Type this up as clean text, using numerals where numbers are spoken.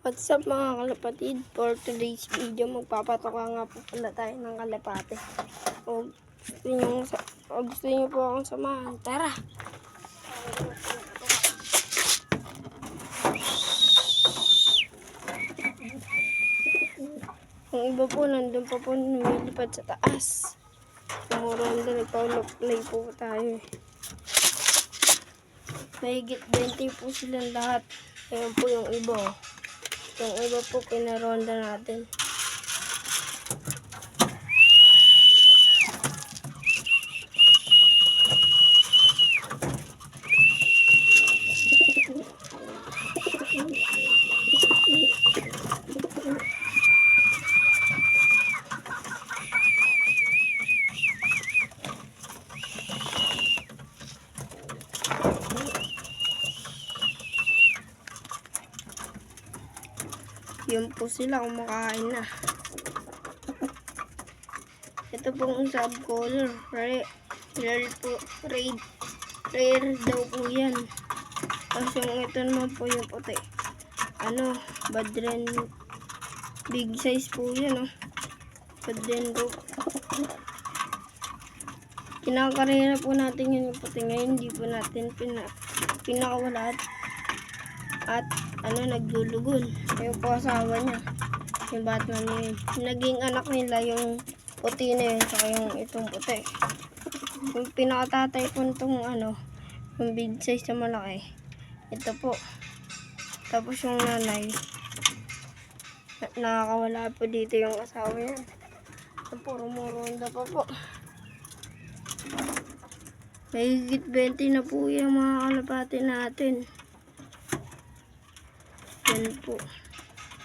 What's up mga kalapatid? For today's video, magpapatoka nga po pala tayo ng kalapate. O gusto niyo po akong samahan, tara! Yung iba po, nandun pa po lumilipad sa taas. Tumuranda, nagpa-play po tayo. Mahigit 20 po silang lahat. Ayan po yung iba. Yung iba po, pinaronda natin. Yun po sila, kumakain na. Ito pong subcolor, rare daw po yan. Tapos yung ito naman po yung puti. Badren, big size po yan, Badren rope. Kinakarera po natin yun yung puti. Ngayon hindi po natin pinakawalat. At naglulugol. Yung po asawa niya, yung Batman niya yun. Naging anak nila yung puti na yun, saka yung itong puti. Yung pinakatatay po itong yung big size na malaki. Ito po. Tapos yung nanay, nakakawala po dito yung asawa niya. Ito po, rumuronda pa po. May higit 20 na po yung mga kalapati natin. Yan po.